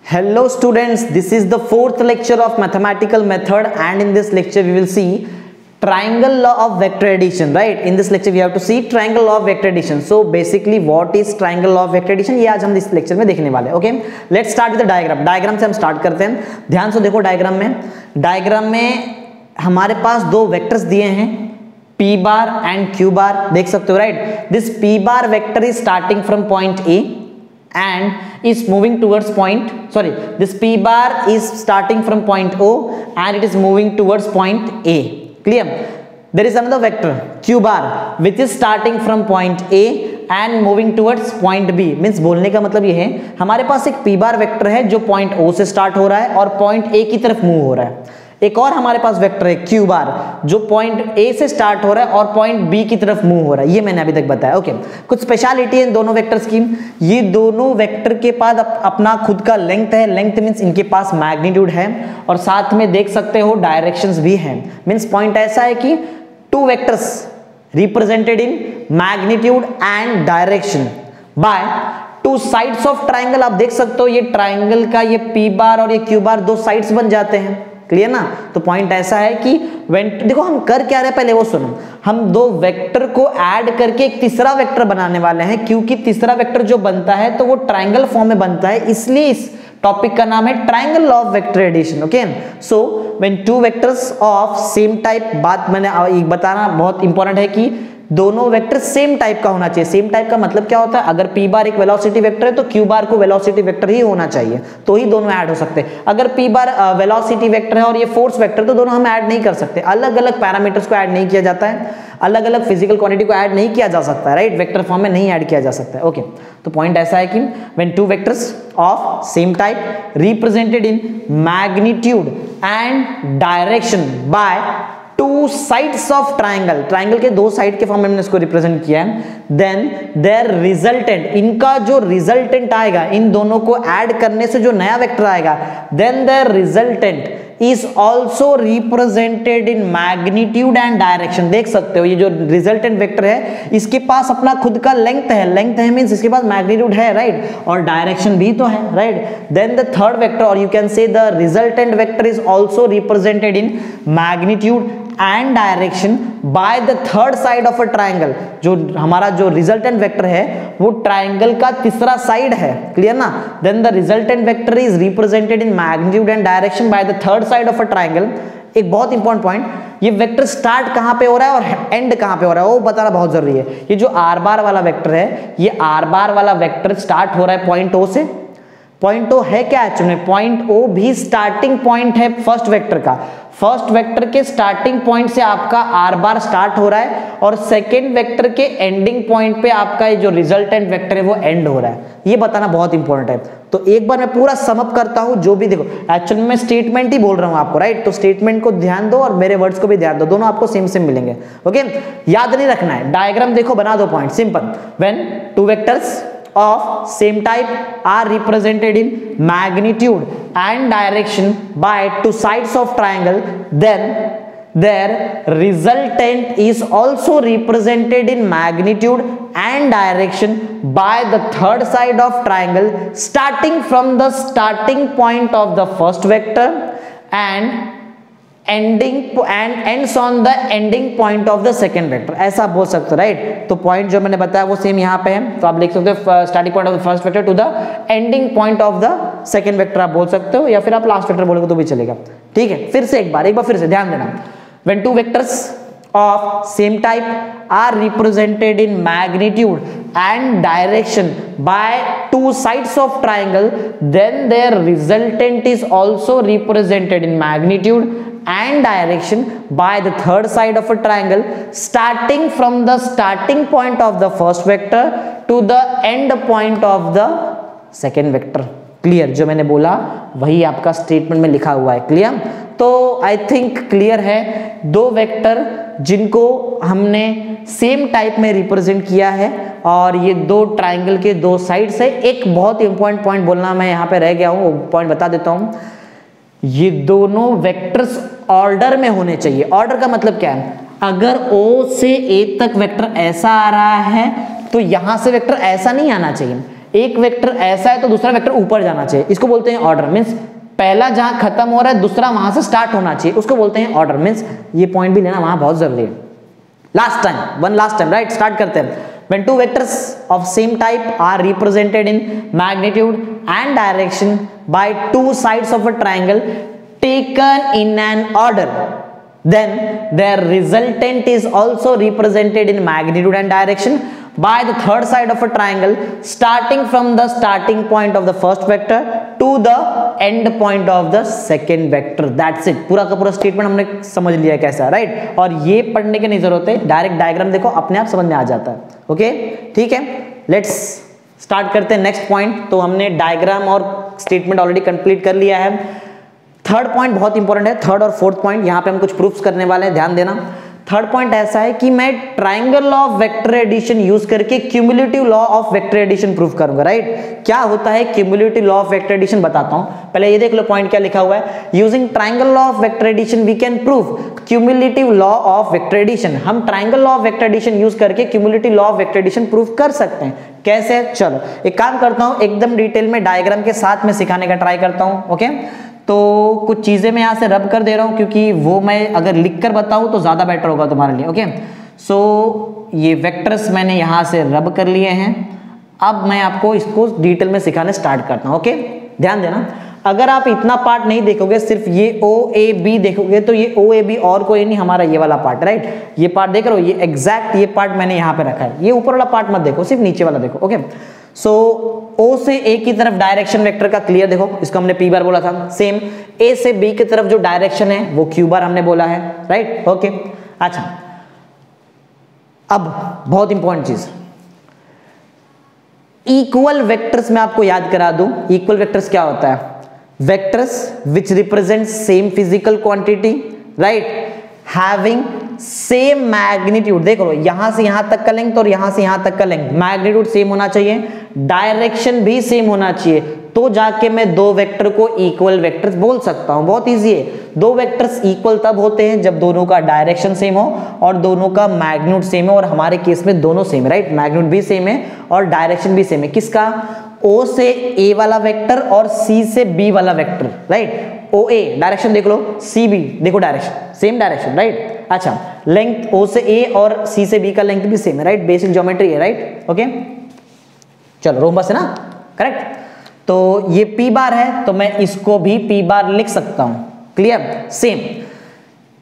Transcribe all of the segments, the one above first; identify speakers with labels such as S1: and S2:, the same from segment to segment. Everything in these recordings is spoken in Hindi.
S1: Hello students, this is the fourth lecture of mathematical method, and in this lecture we will see triangle law of vector addition. Right, in this lecture we have to see triangle law of vector addition. So basically what is triangle law of vector addition, ये आज हम इस लेक्चर में देखने वाले हैं. Okay, let's start with the diagram. Diagram से हम स्टार्ट करते हैं. ध्यान से देखो डायग्राम में हमारे पास दो वेक्टर्स दिए हैं, p bar and q bar. देख सकते हो, right. This p bar vector is starting from point A and is moving towards this p bar is starting from point O and it is moving towards point A. Clear? There is another vector q bar which is starting from point A and moving towards point B. Means बोलने का मतलब ये है, हमारे पास एक p bar वेक्टर है जो पॉइंट O से स्टार्ट हो रहा है और पॉइंट A की तरफ मूव हो रहा है. एक और हमारे पास वेक्टर है q बार जो पॉइंट A से स्टार्ट हो रहा है और पॉइंट B की तरफ मूव हो रहा है. ये मैंने अभी तक बताया. ओके, कुछ स्पेशलिटी है इन दोनों वेक्टर्स की. ये दोनों वेक्टर के पास अपना खुद का लेंथ है. लेंथ मींस इनके पास मैग्नीट्यूड है और साथ में देख सकते हो डायरेक्शंस भी हैं. मींस पॉइंट ऐसा है कि two vectors represented in magnitude and direction by two sides of triangle. आप देख सकते हो ये ट्राइंगल का ये p बार और ये q बार दो साइड्स बन जाते हैं. क्लियर ना? तो पॉइंट ऐसा है कि देखो हम कर क्या रहे हैं पहले वो सुनो. हम दो वेक्टर को ऐड करके एक तीसरा वेक्टर बनाने वाले हैं, क्योंकि तीसरा वेक्टर जो बनता है तो वो ट्राइंगल फॉर्म में बनता है, इसलिए इस टॉपिक का नाम है triangle law of vector addition. Okay, so when two vectors of same type, बात मैंने बताना बहुत इंपॉर्टेंट है कि दोनों वेक्टर सेम टाइप का होना चाहिए. सेम टाइप का मतलब क्या होता है? अगर p बार एक वेलोसिटी वेक्टर है तो q बार को वेलोसिटी वेक्टर ही होना चाहिए, तो ही दोनों ऐड हो सकते हैं. अगर p बार वेलोसिटी वेक्टर है और ये फोर्स वेक्टर, तो दोनों हम ऐड नहीं कर सकते. अलग अलग पैरामीटर्स को ऐड नहीं किया जाता है, अलग अलग फिजिकल क्वांटिटी को ऐड नहीं किया जा सकता है. राइट, वेक्टर फॉर्म में नहीं ऐड किया जा सकता है. ओके, तो पॉइंट ऐसा है कि when two vectors of same type represented in magnitude and direction by two sides of triangle, triangle के दो साइड के फॉर्म में मैंने इसको रिप्रेजेंट किया है, देन देयर रिजल्टेंट, इनका जो रिजल्टेंट आएगा, इन दोनों को ऐड करने से जो नया वेक्टर आएगा, then their resultant is also represented in magnitude and direction. देख सकते हो ये जो रिजल्टेंट वेक्टर है इसके पास अपना खुद का लेंथ है. लेंथ है मींस इसके पास मैग्नीट्यूड है, राइट, और डायरेक्शन भी तो है, right. Then the third vector, और you can say the resultant vector is also represented in magnitude and direction by the third side of a triangle. जो हमारा जो रिजल्टेंट वेक्टर है वो ट्राइंगल का तीसरा साइड है. क्लियर ना? Then the resultant vector is represented in magnitude and direction by the third side of a triangle. एक बहुत इंपॉर्टेंट पॉइंट, ये वेक्टर स्टार्ट कहां पे हो रहा है और एंड कहां पे हो रहा है वो बताना बहुत जरूरी है. ये जो r बार वाला वेक्टर है, ये r बार वाला वेक्टर स्टार्ट हो रहा है पॉइंट O से. पॉइंट O है क्या एक्चुअली में? पॉइंट O भी स्टार्टिंग पॉइंट है फर्स्ट वेक्टर का. फर्स्ट वेक्टर के स्टार्टिंग पॉइंट से आपका r बार स्टार्ट हो रहा है और सेकेंड वेक्टर के एंडिंग पॉइंट पे आपका जो रिजल्टेंट वेक्टर है वो एंड हो रहा है. ये बताना बहुत इंपॉर्टेंट है. तो एक बार मैं पूरा सम अप करता हूं जो भी, देखो एक्चुअली मैं स्टेटमेंट ही बोल रहा हूं आपको, राइट. तो स्टेटमेंट को ध्यान दो और मेरे वर्ड्स को भी ध्यान दो, दोनों आपको सेम सेम मिलेंगे. ओके, याद नहीं रखना है. डायग्राम देखो, बना दो point. Simple, when two vectors of same type are represented in magnitude and direction by two sides of triangle, then their resultant is also represented in magnitude and direction by the third side of triangle starting from the starting point of the first vector and ends on the ending point of the second vector. ऐसा आप बोल सकते हो, राइट. तो पॉइंट जो मैंने बताया वो सेम यहाँ पे है, तो आप लिख सकते हो starting point of the first vector to the ending point of the second vector आप बोल सकते हो, या फिर आप लास्ट वेक्टर बोलोगे तो भी चलेगा. ठीक है, फिर से एक बार फिर से ध्यान देना. When two vectors of same type are represented in magnitude and direction by two sides of triangle, then their resultant is also represented in magnitude and direction by the third side of a triangle starting from the starting point of the first vector to the end point of the second vector. Clear? जो मैंने बोला वही आपका स्टेटमेंट में लिखा हुआ है. क्लियर? तो आई थिंक क्लियर है. दो वेक्टर जिनको हमने सेम टाइप में रिप्रेजेंट किया है और ये दो ट्राइंगल के दो साइड से. एक बहुत इंपॉर्टेंट पॉइंट बोलना मैं यहाँ पे रह गया हूँ, पॉइंट बता देता हूँ. ये दोनों वेक्टर्स ऑर्डर में होने चाहिए. ऑर्डर का मतलब क्या है? अगर O से A तक वेक्टर ऐसा आ रहा है तो यहां से वेक्टर ऐसा नहीं आना चाहिए. एक वेक्टर ऐसा है तो दूसरा वेक्टर ऊपर जाना चाहिए, इसको बोलते हैं ऑर्डर। मींस पहला जहां खत्म हो रहा है दूसरा वहां से स्टार्ट होना चाहिए, उसको बोलते हैं ऑर्डर। मींस ये पॉइंट भी लेना वहां बहुत जरूरी है। लास्ट टाइम राइट, स्टार्ट करते हैं। When two vectors of same type are represented in magnitude and direction by two sides of a triangle taken in an order, then their resultant is also represented in magnitude and direction by the third side of a triangle starting from the starting point of the first vector to the end point of the second vector. That's it. पूरा का पूरा स्टेटमेंट हमने समझ लिया कैसा, राइट। और ये पढ़ने की नहीं जरूरत है, डायरेक्ट डायग्राम देखो अपने आप समझ में आ जाता है। ओके ठीक है, लेट्स स्टार्ट करते हैं नेक्स्ट पॉइंट। तो हमने डायग्राम और स्टेटमेंट ऑलरेडी कंप्लीट कर लिया है। थर्ड पॉइंट बहुत इंपॉर्टेंट है, थर्ड और फोर्थ पॉइंट, यहाँ पे हम कुछ प्रूफ्स करने वाले हैं, ध्यान देना। थर्ड पॉइंट ऐसा है कि मैं triangle law of vector addition use करके cumulative law of vector addition proof करूंगा, राइट। क्या होता है cumulative law of vector addition, बताता हूं। पहले ये देख लो पॉइंट क्या लिखा हुआ है। Using triangle law of vector addition we can prove cumulative law of vector addition. हम triangle law of vector addition use करके cumulative law of vector addition proof कर सकते हैं। कैसे? चलो एक काम करता हूं, एकदम डिटेल में डायग्राम के साथ में सिखाने का ट्राई करता हूं। ओके, तो कुछ चीजें मैं यहाँ से रब कर दे रहा हूँ क्योंकि वो मैं अगर लिख कर बताऊँ तो ज्यादा बेटर होगा तुम्हारे लिए। ओके, सो ये वेक्टर्स मैंने यहाँ से रब कर लिए हैं। अब मैं आपको इसको डिटेल में सिखाने स्टार्ट करता हूँ। ओके, ध्यान देना, अगर आप इतना पार्ट नहीं देखोगे, सिर्फ ये ओ ए बी देखोगे, तो ये ओ ए बी और कोई नहीं, हमारा ये वाला पार्ट, राइट। ये पार्ट देख रहे हो, ये एग्जैक्ट ये पार्ट मैंने यहाँ पे रखा है। ये ऊपर वाला पार्ट मत देखो, सिर्फ नीचे वाला देखो। ओके, सो O से A की तरफ डायरेक्शन वेक्टर का क्लियर देखो, इसको हमने P बार बोला था। सेम A से B की तरफ जो डायरेक्शन है वो Q बार हमने बोला है, राइट। ओके, अच्छा, अब बहुत इंपॉर्टेंट चीज, इक्वल वेक्टर्स मैं आपको याद करा दूं। इक्वल वेक्टर्स क्या होता है? Vectors which represent same physical quantity, right, having same magnitude. देख लो, यहां से यहां तक का लेंथ और यहां से यहां तक का लेंथ, मैग्नीट्यूड सेम होना चाहिए, डायरेक्शन भी सेम होना चाहिए, तो जाके मैं दो वेक्टर को इक्वल वेक्टर्स बोल सकता हूं। बहुत इजी है। दो वेक्टर्स इक्वल तब होते हैं जब दोनों का डायरेक्शन सेम हो और दोनों का मैग्नीट्यूड सेम है, और हमारे केस में दोनों सेम है, राइट। मैग्नीट्यूड भी सेम है और डायरेक्शन भी सेम है। किसका? O से A वाला वेक्टर और C से B वाला वेक्टर, राइट। ओ ए डायरेक्शन देख लो, सी बी देखो डायरेक्शन, सेम डायरेक्शन, राइट। अच्छा, लेंथ O से A और C से B का लेंथ भी सेम है, राइट। बेसिक ज्योमेट्री है, राइट। ओके, चलो रोम्बस है ना, करेक्ट। तो ये P बार है, तो मैं इसको भी P बार लिख सकता हूं। क्लियर? सेम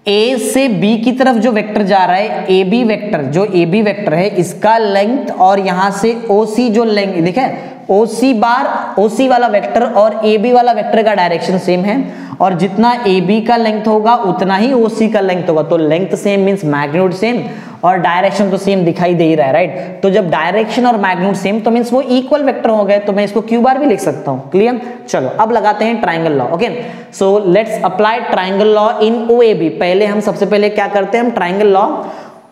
S1: A से B की तरफ जो वेक्टर जा रहा है, AB वेक्टर, जो AB वेक्टर है, इसका लेंथ और यहां से OC जो लेंथ, देखे OC बार, OC वाला वेक्टर और AB वाला वेक्टर का डायरेक्शन सेम है, और जितना AB का लेंथ होगा उतना ही OC का लेंथ होगा। तो length same means magnitude same, और डायरेक्शन तो सेम दिखाई दे ही रहा है, राइट। तो जब डायरेक्शन और मैग्नीट्यूड सेम तो मींस वो इक्वल वेक्टर हो गए, तो मैं इसको Q बार भी लिख सकता हूं। क्लियर? चलो अब लगाते हैं triangle law. Okay, so let's apply triangle law in OAB। पहले हम सबसे पहले क्या करते हैं, हम ट्राइंगल लॉ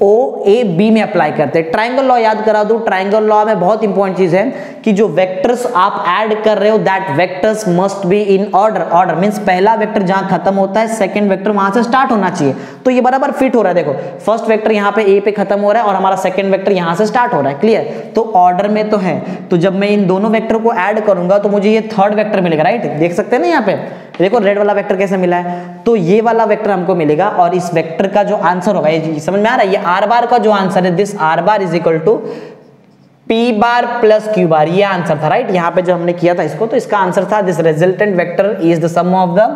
S1: OAB में अप्लाई करते हैं। ट्राइंगल लॉ याद करा दूं, ट्राइंगल लॉ में बहुत इंपॉर्टेंट चीज है कि जो वेक्टर्स आप ऐड कर रहे हो, that vectors must be in order. Order means पहला वेक्टर जहां खत्म होता है, सेकंड वेक्टर वहां से स्टार्ट होना चाहिए। तो ये बराबर फिट हो रहा है। देखो, फर्स्ट वेक्टर यहाँ पे A पे खत्म हो रहा है और हमारा सेकंड वेक्टर यहां से स्टार्ट हो रहा है। क्लियर? तो ऑर्डर में तो है, तो जब मैं इन दोनों वेक्टर को ऐड करूंगा तो मुझे ये थर्ड वेक्टर मिलेगा, राइट। देख सकते हैं ना यहाँ पे, देखो रेड वाला वेक्टर कैसे मिला है, तो ये वाला वेक्टर हमको मिलेगा, और इस वेक्टर का जो आंसर होगा, ये समझ में आ रहा है, ये आर बार का जो आंसर है, this R bar is equal to P bar plus Q bar, ये आंसर था, राइट। यहाँ पे जो हमने किया था इसको, तो इसका आंसर था this resultant vector is the sum of the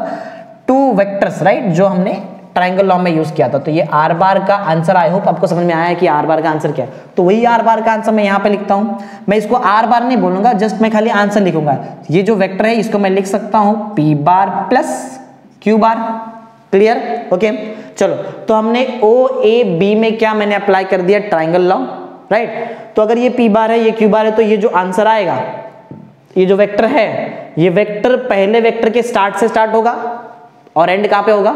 S1: two vectors, right, जो हमने ट्राइंगल लॉ में यूज किया था। तो ये आर बार का आंसर, आई होप आपको समझ में आया है कि आर बार का आंसर क्या है। तो वही आर बार का आंसर मैं यहाँ पे लिखता हूँ। मैं इसको आर बार नहीं बोलूंगा, जस्ट मैं खाली आंसर लिखूंगा। ये जो वेक्टर है इसको मैं लिख सकता हूँ P बार प्लस Q बार। क्लियर? ओके, चलो तो हमने OAB में क्या मैंने अप्लाई कर दिया, ट्राइंगल लॉ, राइट। तो अगर ये P बार है, ये Q बार है, तो ये जो आंसर आएगा, ये जो वेक्टर है, ये वेक्टर पहले वेक्टर के स्टार्ट से स्टार्ट होगा और एंड कहां पे होगा,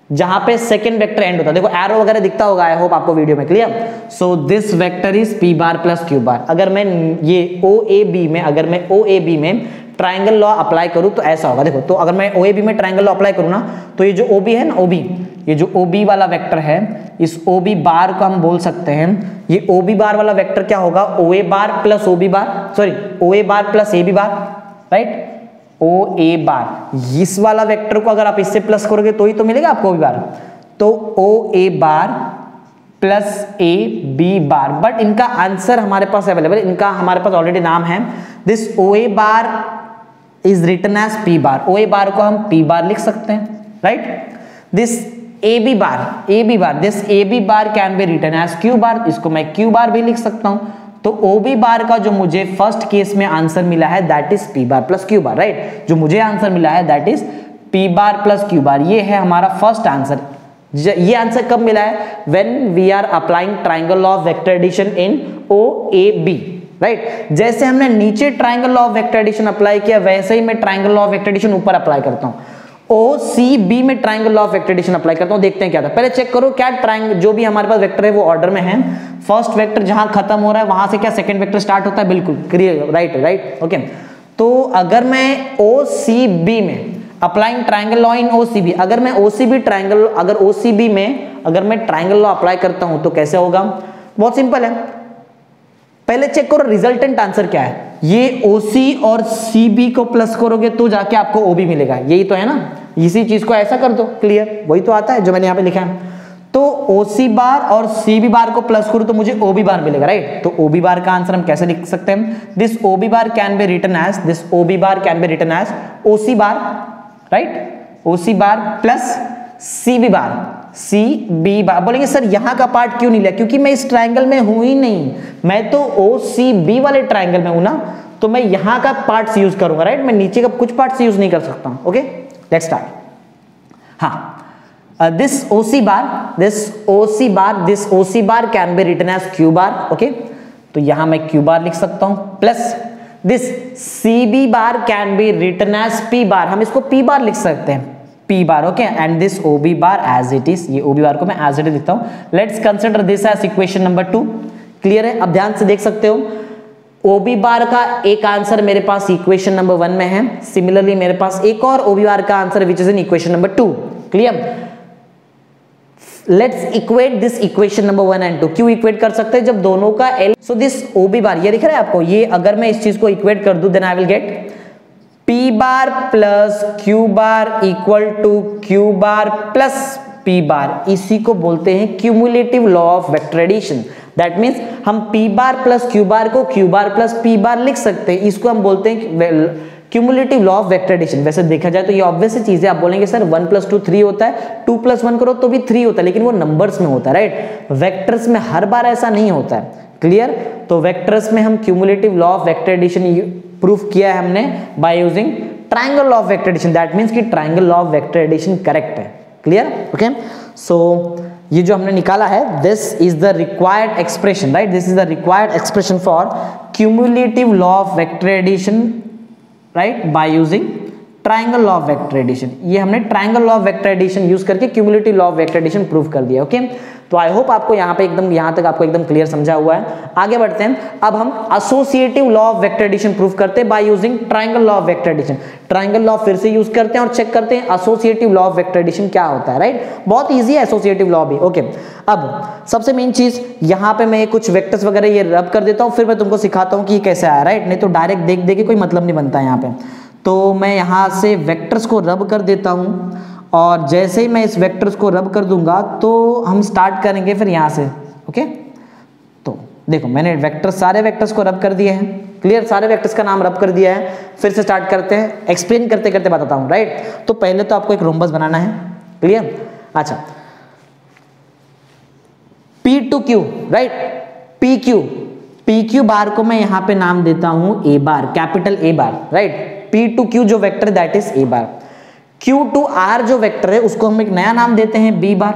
S1: जहां पे सेकंड वेक्टर एंड होता है। देखो एरो वगैरह दिखता होगा, आई होप आपको वीडियो में। Clear? So this vector is P bar plus Q बार। अगर मैं ये OAB में ट्राइंगल लॉ अप्लाई करूं तो ऐसा होगा। देखो, तो अगर मैं OAB में ट्राइंगल लॉ अप्लाई करूं ना, तो ये जो OB है ना, OB, ये जो OB वाला वेक्टर है, इस ओ बी बार को हम बोल सकते हैं, ये ओ बी बार वाला वेक्टर क्या होगा, O A bar plus O B bar, sorry O A bar plus A B bar, right, O A bar. इस वाला वेक्टर को अगर आप इससे प्लस करोगे तो ही तो मिलेगा आपको ओ बी बार, तो O A bar plus A B bar. But इनका आंसर हमारे पास अवेलेबल, इनका हमारे पास ऑलरेडी नाम है। This O A bar is written as P bar, O A bar को हम पी बार लिख सकते हैं, right. This A B bar, this A B bar can be written as Q bar, इसको मैं क्यू बार भी लिख सकता हूं। तो ओ बी बार का जो मुझे फर्स्ट केस में आंसर मिला है that is P bar plus Q bar, right. जो मुझे आंसर मिला है that is P bar plus Q बार, ये है हमारा फर्स्ट आंसर। ये आंसर कब मिला है, when we are applying triangle law of vector addition in O A B, right. जैसे हमने नीचे triangle law of vector addition apply किया, वैसे ही मैं triangle law of vector addition ऊपर अप्लाई करता हूं, ओ सी बी में triangle law of vector addition apply करता हूं। देखते हैं क्या था, पहले चेक करो क्या ट्रायंगल, जो भी हमारे पास वेक्टर है वो ऑर्डर में है। फर्स्ट वेक्टर जहां खत्म हो रहा है वहां से क्या सेकंड वेक्टर स्टार्ट होता है, बिल्कुल क्लियर, राइट, ओके। तो अगर मैं ओ सी बी में applying triangle law in O C B, अगर मैं ओ सी बी ट्रायंगल, अगर ओ सी बी में अगर मैं ट्रायंगल लॉ अप्लाई करता हूं तो कैसे होगा, बहुत सिंपल है। पहले चेक करो रिजल्टेंट आंसर क्या है, ये ओसी और सी बी को प्लस करोगे तो जाके आपको ओबी मिलेगा, यही तो है ना। इसी चीज को ऐसा कर दो, क्लियर, वही तो आता है जो मैंने यहाँ पे लिखा है। तो ओ सी बार और सी बी बार को प्लस करूं तो मुझे ओ बी बार मिलेगा, राइट। तो ओ बी बार का आंसर हम कैसे लिख सकते हैं, this O B bar can be written as, this O B bar can be written as O C bar, right, O C bar plus C B bar, C B bar. बोलेंगे सर यहाँ का पार्ट क्यों नहीं लिया, क्योंकि मैं इस ट्रायंगल में हूं ही नहीं, मैं तो ओ सी बी वाले ट्रायंगल में हूं ना, तो मैं यहाँ का पार्ट्स यूज करूंगा, राइट। मैं नीचे का कुछ पार्ट्स यूज नहीं कर सकता, ओके। Let's start. हाँ, this OC bar can be written as Q bar, okay? तो यहां मैं Q bar लिख सकता हूं, plus this CB bar can be written as P bar, हम इसको P bar लिख सकते हैं, P bar, okay? And this OB bar as it is, ये OB bar को मैं as it is लिखता हूं। Let's consider this as equation number 2, clear है। अब ध्यान से देख सकते हो, OB बार का एक आंसर मेरे पास इक्वेशन नंबर 1 में है, सिमिलरली मेरे पास एक और OB बार का answer which is in equation number 2, clear. Let's equate this equation number 1 and 2। क्यों इक्वेट कर सकते हैं, जब दोनों का L, सो दिस OB बार, ये दिख रहा है आपको, ये अगर मैं इस चीज को इक्वेट कर दूं then I will get P bar plus Q bar equal to Q bar plus P bar, इसी को बोलते हैं cumulative law of vector addition. That means हम P bar plus Q bar को Q bar plus P bar लिख सकते हैं, इसको हम बोलते हैं cumulative law of vector addition. वैसे देखा जाए तो ये ऑब्वियस चीज है, आप बोलेंगे सर 1 + 2 3 होता है, 2 + 1 करो तो भी 3 होता है, लेकिन वो नंबर्स में होता है, राइट। वेक्टर्स में हर बार ऐसा नहीं होता है, क्लियर। तो वेक्टर्स में हम cumulative law of vector addition proof किया है हमने by using triangle law of vector addition. That means कि triangle law of vector addition correct है, क्लियर, ओके। सो ये जो हमने निकाला है, this is the required expression, right, this is the required expression for cumulative law of vector addition, right, by using triangle law of vector addition. ये हमने triangle law of vector addition use करके cumulative law of vector addition prove कर दिया, ओके। तो आई होप आपको यहाँ पे एकदम, यहाँ तक आपको एकदम क्लियर समझा हुआ है। आगे बढ़ते हैं, अब हम associative law of vector addition prove करते हैं by using triangle law of vector addition. Triangle law फिर से यूज करते हैं और चेक करते हैं associative law of vector addition क्या होता है, राइट। बहुत ईजी है एसोसिएटिव लॉ भी, ओके। अब सबसे मेन चीज, यहाँ पे मैं कुछ वेक्टर्स वगैरह ये रब कर देता हूँ, फिर मैं तुमको सिखाता हूँ कि कैसे आया, राइट। नहीं तो डायरेक्ट देख दे के कोई मतलब नहीं बनता है यहाँ पे। तो मैं यहाँ से वेक्टर्स को रब कर देता हूँ, और जैसे ही मैं इस वेक्टर्स को रब कर दूंगा तो हम स्टार्ट करेंगे फिर यहाँ से, ओके। तो देखो मैंने वेक्टर्स, सारे वेक्टर्स को रब कर दिए हैं, क्लियर, सारे वेक्टर्स का नाम रब कर दिया है। फिर से स्टार्ट करते हैं, एक्सप्लेन करते करते बताता हूँ, राइट। तो पहले तो आपको एक रोम्बस बनाना है, क्लियर। अच्छा, P2Q, राइट, PQ बार को मैं यहाँ पे नाम देता हूँ A bar, capital A bar, right. P2Q जो vector that is A bar. Q2R जो वेक्टर है उसको हम एक नया नाम देते हैं B बार,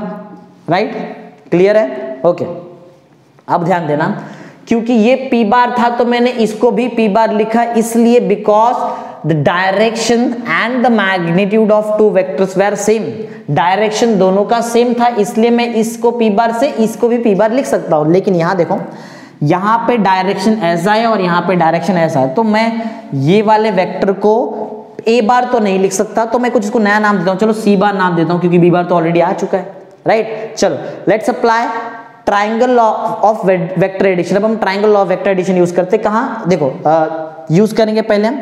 S1: राइट, क्लियर है, ओके। अब ध्यान देना, क्योंकि ये P बार था तो मैंने इसको भी P बार लिखा, इसलिए because the direction and the magnitude of two vectors were same, direction दोनों का सेम था, इसलिए मैं इसको P बार से इसको भी P बार लिख सकता हूं। लेकिन यहां देखो, यहाँ पे डायरेक्शन ऐसा है और यहाँ पे डायरेक्शन ऐसा है, तो मैं ये वाले वेक्टर को A बार तो नहीं लिख सकता, तो मैं कुछ इसको नया नाम देता हूँ, चलो C बार नाम देता हूँ, क्योंकि B बार तो ऑलरेडी आ चुका है, राइट। चलो let's apply triangle law of vector addition. अब हम triangle law of vector addition use करते कहाँ, देखो यूज करेंगे पहले हम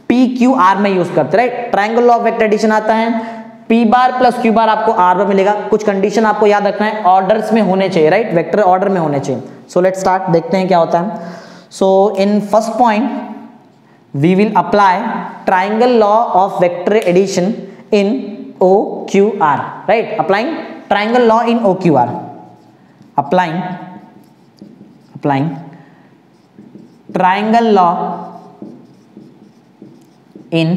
S1: पी क्यू आर में यूज करते, right. Triangle law of vector addition आता है P bar plus Q bar आपको आर में मिलेगा। कुछ कंडीशन आपको याद रखना है, ऑर्डर्स में होने चाहिए, राइट, वेक्टर ऑर्डर में होने चाहिए। सो लेट्स स्टार्ट, देखते हैं क्या होता है। So in first point we will apply triangle law of vector addition in OQR, right? Applying triangle law in OQR. Applying triangle law in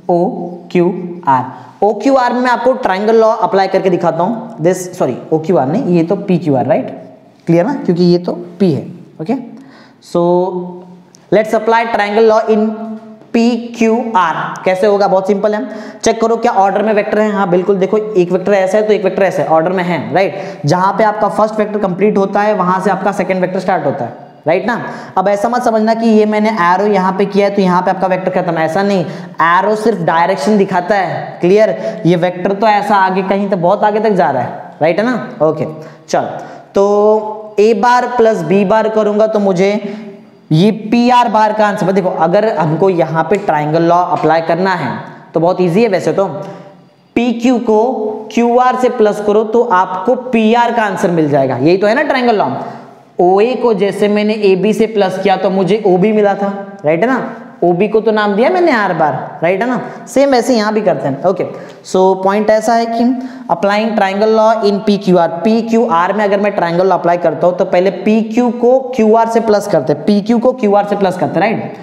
S1: OQR. OQR में आपको ट्राइंगल लॉ अप्लाई करके दिखाता हूं। दिस सॉरी OQR नहीं, ये तो PQR, राइट, क्लियर ना, क्योंकि ये तो P है। Okay, so let's apply triangle law in PQR। कैसे होगा, बहुत सिंपल है। चेक करो क्या ऑर्डर में वेक्टर है। हाँ बिल्कुल, देखो एक वेक्टर ऐसा है तो एक वेक्टर ऐसा है, ऑर्डर में है, राइट। जहां पे आपका फर्स्ट वेक्टर कंप्लीट होता है वहां से आपका सेकंड वेक्टर स्टार्ट होता है, राइट ना। अब ऐसा मत समझना कि ये मैंने एरो यहाँ पे किया है तो यहाँ पे आपका वेक्टर खत्म है, ऐसा नहीं। एरो सिर्फ डायरेक्शन दिखाता है, क्लियर। ये वेक्टर तो ऐसा आगे कहीं तक, बहुत आगे तक जा रहा है, राइट है ना। ओके चल, तो ए बार प्लस बी बार करूंगा तो मुझे ये पी आर बार का आंसर। देखो अगर हमको यहाँ पे ट्राइंगल लॉ अप्लाई करना है तो बहुत इजी है वैसे तो। पी क्यू को क्यू आर से प्लस करो तो आपको पी आर का आंसर मिल जाएगा, यही तो है ना ट्राइंगल लॉ। ओ ए को जैसे मैंने ए बी से प्लस किया तो मुझे ओ बी मिला था, राइट है ना। ओ बी को तो नाम दिया मैंने आर बार, राइट है ना। सेम वैसे यहाँ भी करते हैं। ओके, सो पॉइंट ऐसा है कि applying triangle law in P Q are. P Q R में अगर मैं ट्राइंगल लॉ अप्लाई करता हूँ तो पहले पी क्यू को क्यू आर से प्लस करते हैं, पी क्यू को क्यू आर से प्लस करते हैं, राइट।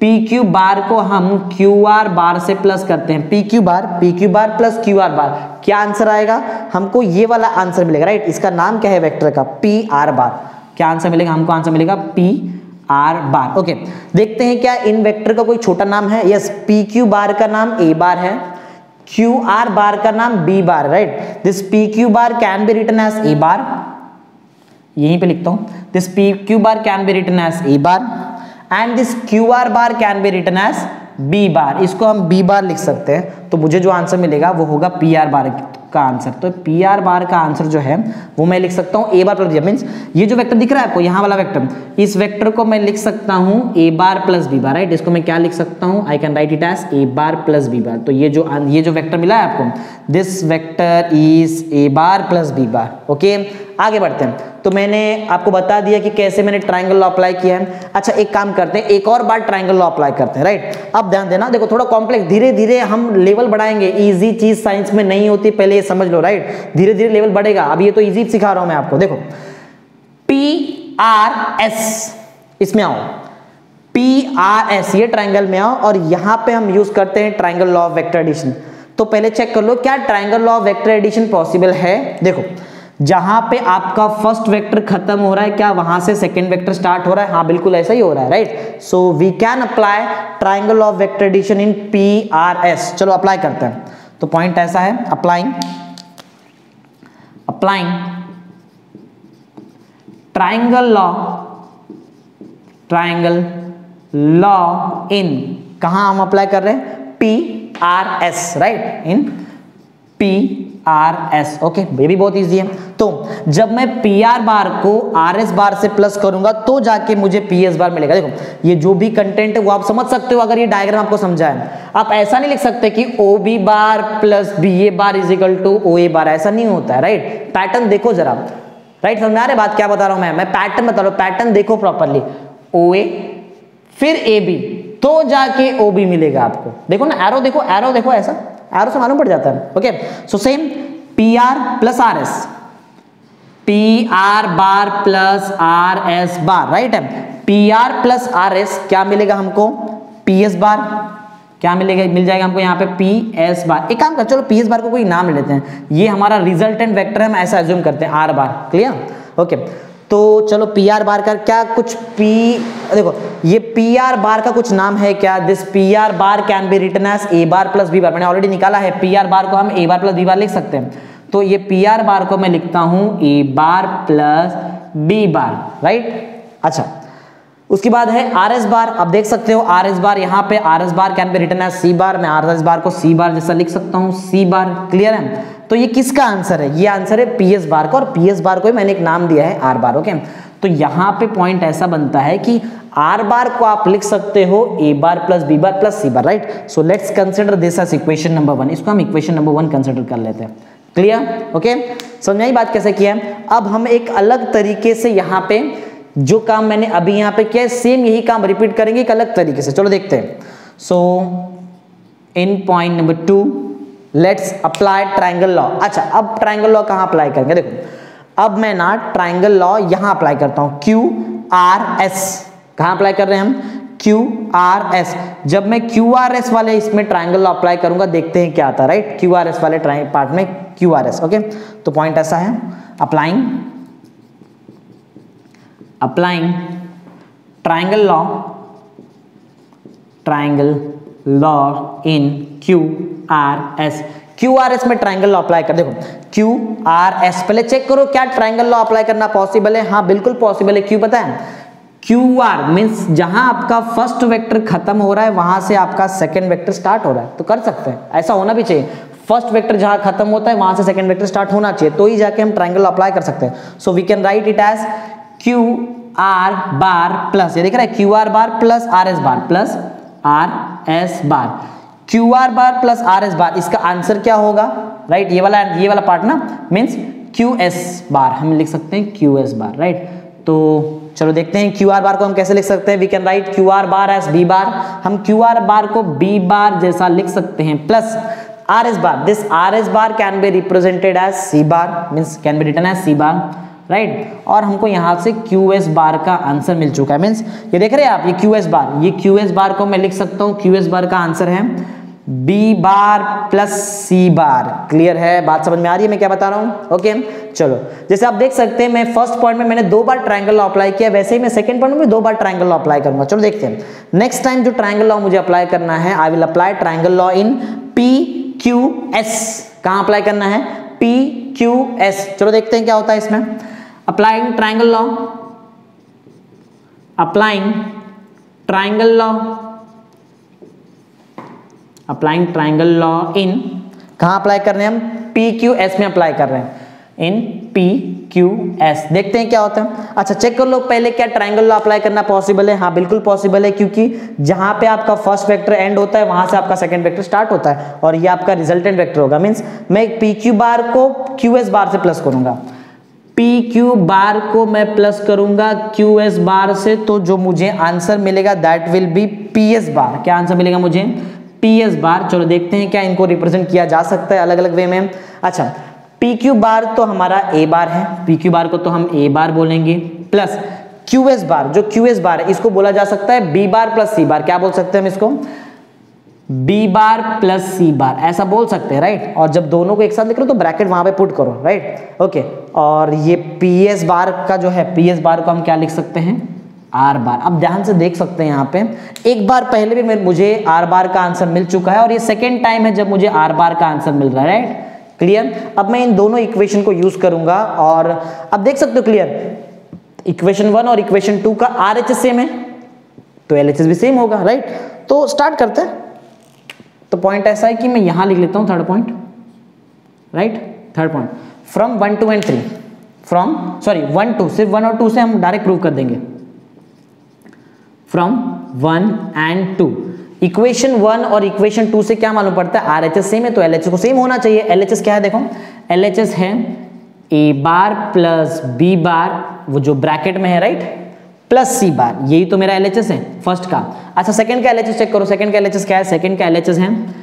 S1: पी क्यू बार को हम क्यू आर बार से प्लस करते हैं, पी क्यू बार प्लस क्यू आर बार। क्या आंसर आएगा, हमको ये वाला आंसर मिलेगा, राइट। इसका नाम क्या है वेक्टर का, पी आर बार। क्या आंसर मिलेगा हमको, आंसर मिलेगा पी आर बार। ओके, देखते हैं क्या इन वेक्टर का कोई छोटा नाम है। यस, पी क्यू बार का नाम ए बार है, क्यू आर बार का नाम B bar, right. This P Q bar can be written as A bar, यहीं पे लिखता हूं। This P Q bar can be written as A bar and this Q R bar can be written as B bar. इसको हम बी बार लिख सकते हैं, तो मुझे जो आंसर मिलेगा वो होगा पी आर बार का आंसर। तो पी आर बार का आंसर जो है वो मैं लिख सकता हूँ A bar plus B. Means ये जो वेक्टर दिख रहा है आपको, यहाँ वाला वेक्टर, इस वेक्टर को मैं लिख सकता हूँ A bar plus B bar, right. इसको मैं क्या लिख सकता हूँ, I can write it as A bar plus B bar. तो ये जो वेक्टर मिला है आपको, this vector is A bar plus B bar. Okay, आगे बढ़ते हैं। तो मैंने आपको बता दिया कि कैसे मैंने ट्राइंगल लॉ अप्लाई किया है। अच्छा एक काम करते हैं, एक और बार ट्राइंगल लॉ अप्लाई करते हैं, राइट। अब ध्यान देना, देखो थोड़ा कॉम्प्लेक्स, धीरे धीरे हम लेवल बढ़ाएंगे। इजी चीज साइंस में नहीं होती, पहले ये समझ लो, राइट। धीरे धीरे लेवल बढ़ेगा। अब ये तो इजी सिखा रहा हूं मैं आपको। देखो पी आर एस, इसमें आओ, पी आर एस, ये ट्राइंगल में आओ और यहां पे हम यूज करते हैं triangle law of vector addition. तो पहले चेक कर लो क्या triangle law of vector addition possible है। देखो जहां पे आपका फर्स्ट वेक्टर खत्म हो रहा है, क्या वहां से सेकंड वेक्टर स्टार्ट हो रहा है। हाँ बिल्कुल ऐसा ही हो रहा है, right. So we can apply triangle of vector addition in P R S. चलो अप्लाई करते हैं। तो पॉइंट ऐसा है, अप्लाइंग ट्राइंगल लॉ इन, कहां हम अप्लाई कर रहे हैं, पी आर एस, राइट, इन पी आर एस। ओके, ये भी बहुत इजी है। तो जब मैं पी आर बार को आर एस बार से प्लस करूंगा तो जाके मुझे पी एस बार मिलेगा। देखो ये जो भी कंटेंट है वो आप समझ सकते हो अगर ये डायग्राम आपको समझा है। आप ऐसा नहीं लिख सकते कि O B bar plus B A bar is equal to O A bar, ऐसा नहीं होता है, राइट। पैटर्न देखो जरा, राइट, समझ आ रहा है बात क्या बता रहा हूं मैं पैटर्न बता रहा हूं, पैटर्न देखो प्रॉपरली। ओ ए फिर ए बी तो जाके ओ बी मिलेगा आपको। देखो ना एरो देखो, एरो देखो, ऐसा एरो से मालूम पड़ जाता है। Okay, so same P R plus R S, P R bar plus R S bar, right है। P R plus R S क्या मिलेगा हमको, पी एस बार। क्या मिलेगा, मिल जाएगा हमको यहाँ पे पी एस बार। एक काम कर, चलो पी एस बार को कोई नाम ले लेते हैं, ये हमारा रिजल्टेंट वेक्टर है, हम ऐसा एज्यूम करते हैं आर बार, क्लियर। ओके, तो चलो पी आर बार का क्या कुछ देखो ये पी आर बार का कुछ नाम है क्या। This P R bar can be written as A bar plus B bar. मैंने ऑलरेडी निकाला है, पी आर बार को हम ए बार प्लस बी बार लिख सकते हैं। तो ये पी आर बार को मैं लिखता हूं ए bar plus B bar, right. अच्छा उसके बाद है आर एस बार। अब देख सकते हो आर एस बार, यहाँ पे R S bar can be written as C bar. मैं आर एस बार को सी बार जैसा लिख सकता हूँ, सी बार। क्लियर है? तो ये किसका आंसर है? ये आंसर है पी एस बार का, और पी एस बार को मैंने एक नाम दिया है आर बार। ओके, तो यहाँ पे पॉइंट ऐसा बनता है कि आर बार को आप लिख सकते हो A bar plus B bar plus C bar, right? So let's consider this as equation number 1। इसको हम इक्वेशन नंबर 1 कंसिडर कर लेते हैं। क्लियर? ओके, समझ आई बात कैसे किया है? अब हम एक अलग तरीके से यहाँ पे जो काम मैंने अभी यहाँ पे किया है, सेम यही काम रिपीट करेंगे एक अलग तरीके से। चलो देखते हैं। So in point number 2 let's apply triangle law. अच्छा, अब ट्रायंगल लॉ कहाँ अप्लाई करेंगे? देखो, अब मैं ना ट्रायंगल लॉ यहाँ अप्लाई करता हूँ, क्यू आर एस। कहाँ अप्लाई कर रहे हैं हम? Q R S. जब मैं क्यू आर एस वाले इसमें ट्रायंगल लॉ अप्लाई करूंगा, देखते हैं क्या आता है, राइट? क्यू आर एस वाले पार्ट में क्यू आर एस। ओके, तो पॉइंट ऐसा है, अप्लाइंग ट्रायंगल लॉ इन Q R S. Q R S में ट्रायंगल लॉ अप्लाई कर। देखो, क्यू आर एस, पहले चेक करो क्या ट्रायंगल लॉ अप्लाई करना पॉसिबल है? हाँ, बिल्कुल पॉसिबल है। क्यों पता है? क्यू आर मीन्स जहां आपका फर्स्ट वेक्टर खत्म हो रहा है वहां से आपका सेकंड वेक्टर स्टार्ट हो रहा है, तो कर सकते हैं। ऐसा होना भी चाहिए, फर्स्ट वेक्टर जहां खत्म होता है वहां से सेकंड वेक्टर स्टार्ट होना चाहिए, तो ही जाके हम ट्रायंगल अप्लाई कर सकते हैं। So we can write it as Q R bar plus, ये देख रहा है, Q R bar plus R S bar plus R S bar. Q R bar plus R S bar, इसका आंसर क्या होगा? राइट, ये वाला पार्ट ना मीन्स क्यू एस बार, हम लिख सकते हैं क्यू एस बार, राइट? तो चलो देखते हैं क्यू आर बार को हम कैसे लिख सकते हैं। We can write Q R bar as B bar. हम क्यू आर बार को बी बार जैसा लिख सकते हैं, plus R S bar. This R S bar can be represented as C bar, means can be written as C bar, right? और हमको यहाँ से क्यू एस बार का आंसर मिल चुका है। मीन्स ये देख रहे हैं आप, ये क्यू एस बार, ये क्यू एस बार को मैं लिख सकता हूँ, क्यू एस बार का आंसर है बी बार प्लस सी बार। क्लियर है? बात समझ में आ रही है मैं क्या बता रहा हूँ? ओके, चलो जैसे आप देख सकते हैं मैं फर्स्ट पॉइंट में मैंने 2 बार ट्रायंगल लॉ अप्लाई किया, वैसे ही मैं सेकंड पॉइंट में भी 2 बार ट्रायंगल लॉ अप्लाई करूंगा। चलो देखते हैं नेक्स्ट टाइम जो ट्रायंगल लॉ मुझे अप्लाई करना है, I will apply triangle law in P Q S. कहां अप्लाई करना है? P Q S. चलो देखते हैं क्या होता है इसमें। अप्लाइंग ट्रायंगल लॉ इन, कहां अप्लाई कर रहे हैं हम? पी क्यू एस में अप्लाई कर रहे हैं, इन पी क्यू एस। देखते हैं क्या होता है। अच्छा, चेक कर लो पहले क्या ट्रायंगल लॉ अप्लाई करना पॉसिबल है? हाँ, बिल्कुल पॉसिबल है, क्योंकि जहां पे आपका फर्स्ट वेक्टर एंड होता है वहां से आपका सेकंड वेक्टर स्टार्ट होता है, और ये आपका रिजल्टेंट वेक्टर होगा। मींस मैं पी क्यू बार को क्यू एस बार से प्लस करूंगा, पी क्यू बार को मैं प्लस करूंगा क्यू एस बार से, तो जो मुझे आंसर मिलेगा that will be P S bar. क्या आंसर मिलेगा मुझे? P S bar. चलो देखते हैं क्या इनको रिप्रेजेंट किया जा सकता है अलग अलग वे में। अच्छा, पी क्यू बार तो हमारा ए बार है, पी क्यू बार को तो हम ए बार बोलेंगे, प्लस क्यू एस बार, जो क्यू एस बार है इसको बोला जा सकता है बी बार प्लस सी बार। क्या बोल सकते हैं हम इसको? बी बार प्लस सी बार, ऐसा बोल सकते हैं, राइट? और जब दोनों को एक साथ लिख लो तो ब्रैकेट वहां पे पुट करो, राइट? ओके, और ये पी एस बार का जो है, पी एस बार को हम क्या लिख सकते हैं? आर बार। अब ध्यान से देख सकते हैं यहाँ पे एक बार पहले भी मुझे आर बार का आंसर मिल चुका है, और ये सेकेंड टाइम है जब मुझे आर बार का आंसर मिल रहा है, राइट? क्लियर? अब मैं इन दोनों इक्वेशन को यूज करूंगा, और अब देख सकते हो क्लियर, इक्वेशन 1 और इक्वेशन 2 का आरएचएस सेम है तो एलएचएस भी सेम होगा, राइट? तो स्टार्ट करते हैं। तो पॉइंट ऐसा है कि मैं यहां लिख लेता हूं third point, right? Third point from 1 2 and 3, from 1 2, सिर्फ 1 और 2 से हम डायरेक्ट प्रूव कर देंगे। फ्रॉम 1 एंड 2, इक्वेशन 1 और इक्वेशन 2 से क्या मालूम पड़ता है? आरएचएस सेम है तो एलएचएस को सेम होना चाहिए। एलएचएस क्या है? देखो, एलएचएस है ए बार प्लस बी बार, वो जो ब्रैकेट में है, राइट, प्लस सी बार। यही तो मेरा एलएचएस है फर्स्ट का। अच्छा, सेकंड का एलएचएस चेक करो। सेकंड का एलएचएस क्या है? सेकंड का एलएचएस है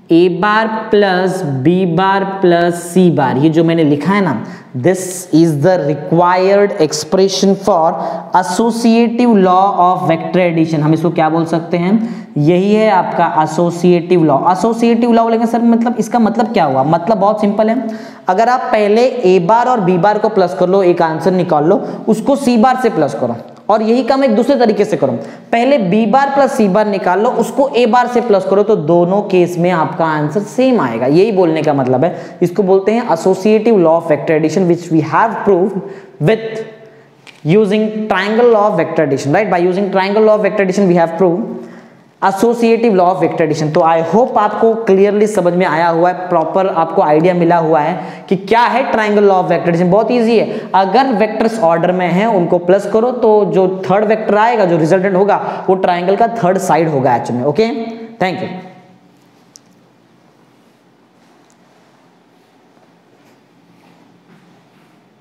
S1: A bar plus B bar plus C bar. ये जो मैंने लिखा है ना, this is the required expression for associative law of vector addition. हम इसको क्या बोल सकते हैं? यही है आपका एसोसिएटिव लॉ। एसोसिएटिव लॉ बोलेंगे सर, मतलब इसका मतलब क्या हुआ? मतलब बहुत सिंपल है, अगर आप पहले ए बार और बी बार को प्लस कर लो, एक आंसर निकाल लो, उसको सी बार से प्लस करो, और यही काम एक दूसरे तरीके से करो, पहले बी बार प्लस सी बार निकाल लो, उसको ए बार से प्लस करो, तो दोनों केस में आपका आंसर सेम आएगा। यही बोलने का मतलब है। इसको बोलते हैं associative law of vector addition, which we have proved with using triangle law of vector addition, right? By using triangle law of vector addition we have proved associative law of vector addition. तो आई होप आपको क्लियरली समझ में आया हुआ है, प्रॉपर आपको आइडिया मिला हुआ है कि क्या है triangle law of vector addition. बहुत इजी है, अगर वेक्टर्स ऑर्डर में हैं उनको प्लस करो तो जो थर्ड वेक्टर आएगा, जो रिजल्टेंट होगा वो ट्राइंगल का थर्ड साइड होगा एक्चुअली. Okay, thank you.